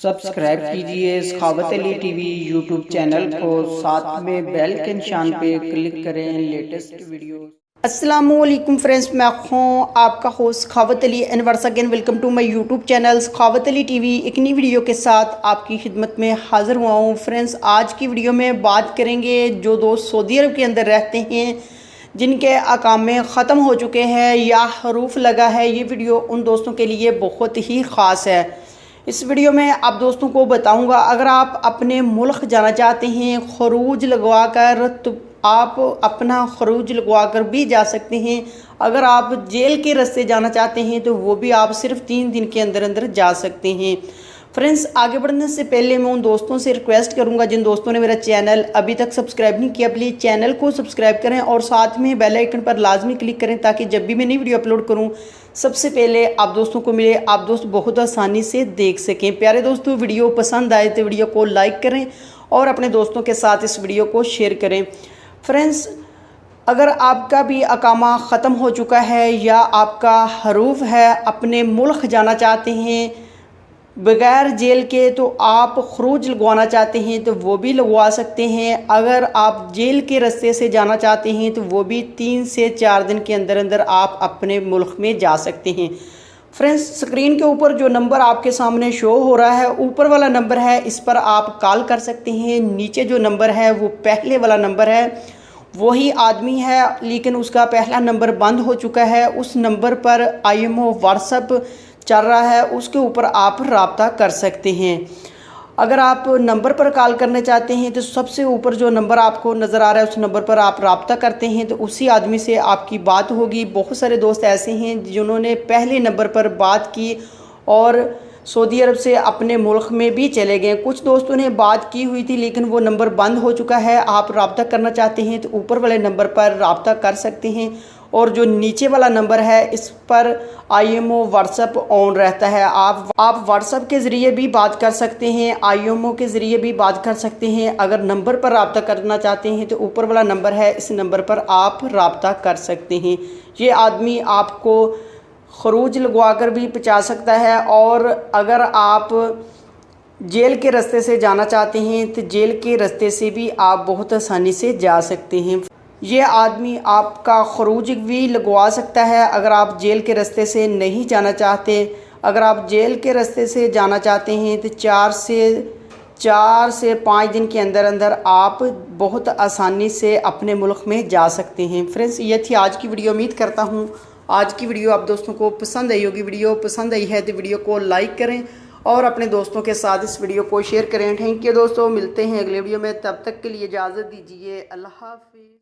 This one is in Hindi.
सब्सक्राइब कीजिए सखावत अली टीवी यूट्यूब चैनल को, साथ में बेल के निशान पे क्लिक करें लेटेस्ट वीडियो। अस्सलामुअलैकुम फ्रेंड्स, मैं हूँ आपका host Sakhawat Ali and once again welcome to my YouTube channel Sakhawat Ali TV. एक नई वीडियो के साथ आपकी खिदमत में हाजिर हुआ हूँ। फ्रेंड्स, आज की वीडियो में बात करेंगे जो दोस्त सऊदी अरब के अंदर रहते हैं, जिनके अकामे ख़त्म हो चुके हैं या हरूफ लगा है। ये वीडियो उन दोस्तों के लिए बहुत ही ख़ास है। इस वीडियो में आप दोस्तों को बताऊंगा, अगर आप अपने मुल्क जाना चाहते हैं खरूज लगवा कर, तो आप अपना खरूज लगवा कर भी जा सकते हैं। अगर आप जेल के रास्ते जाना चाहते हैं तो वो भी आप सिर्फ 3 दिन के अंदर अंदर जा सकते हैं। फ्रेंड्स, आगे बढ़ने से पहले मैं उन दोस्तों से रिक्वेस्ट करूंगा जिन दोस्तों ने मेरा चैनल अभी तक सब्सक्राइब नहीं किया, प्लीज़ चैनल को सब्सक्राइब करें और साथ में बेल आइकन पर लाजमी क्लिक करें ताकि जब भी मैं नई वीडियो अपलोड करूं सबसे पहले आप दोस्तों को मिले, आप दोस्त बहुत आसानी से देख सकें। प्यारे दोस्तों, वीडियो पसंद आए तो वीडियो को लाइक करें और अपने दोस्तों के साथ इस वीडियो को शेयर करें। फ्रेंड्स, अगर आपका भी अकामा ख़त्म हो चुका है या आपका हरूफ है, अपने मुल्क जाना चाहते हैं बगैर जेल के, तो आप खरूज लगवाना चाहते हैं तो वो भी लगवा सकते हैं। अगर आप जेल के रास्ते से जाना चाहते हैं तो वो भी 3 से 4 दिन के अंदर अंदर आप अपने मुल्क में जा सकते हैं। फ्रेंड्स, स्क्रीन के ऊपर जो नंबर आपके सामने शो हो रहा है, ऊपर वाला नंबर है, इस पर आप कॉल कर सकते हैं। नीचे जो नंबर है वो पहले वाला नंबर है, वही आदमी है लेकिन उसका पहला नंबर बंद हो चुका है। उस नंबर पर IMO व्हाट्सएप चल रहा है, उसके ऊपर आप रब्ता कर सकते हैं। अगर आप नंबर पर कॉल करना चाहते हैं तो सबसे ऊपर जो नंबर आपको नज़र आ रहा है उस नंबर पर आप रब्ता करते हैं तो उसी आदमी से आपकी बात होगी। बहुत सारे दोस्त ऐसे हैं जिन्होंने पहले नंबर पर बात की और सऊदी अरब से अपने मुल्क में भी चले गए। कुछ दोस्तों ने बात की हुई थी लेकिन वो नंबर बंद हो चुका है। आप रब्ता करना चाहते हैं तो ऊपर वाले नंबर पर रब्ता कर सकते हैं और जो नीचे वाला नंबर है इस पर IMO व्हाट्सएप ऑन रहता है। आप व्हाट्सएप के ज़रिए भी बात कर सकते हैं, IMO के ज़रिए भी बात कर सकते हैं। अगर नंबर पर रब्ता करना चाहते हैं तो ऊपर वाला नंबर है, इस नंबर पर आप रब्ता कर सकते हैं। ये आदमी आपको खरूज लगवा कर भी पहुँचा सकता है और अगर आप जेल के रास्ते से जाना चाहते हैं तो जेल के रास्ते से भी आप बहुत आसानी से जा सकते हैं। ये आदमी आपका खरूज भी लगवा सकता है अगर आप जेल के रास्ते से नहीं जाना चाहते। अगर आप जेल के रास्ते से जाना चाहते हैं तो 4 से 5 दिन के अंदर अंदर आप बहुत आसानी से अपने मुल्क में जा सकते हैं। फ्रेंड्स, ये थी आज की वीडियो। उम्मीद करता हूँ आज की वीडियो आप दोस्तों को पसंद आई होगी। वीडियो पसंद आई है तो वीडियो को लाइक करें और अपने दोस्तों के साथ इस वीडियो को शेयर करें। थैंक यू दोस्तों, मिलते हैं अगले वीडियो में, तब तक के लिए इजाज़त दीजिए। अल्लाह हाफिज़।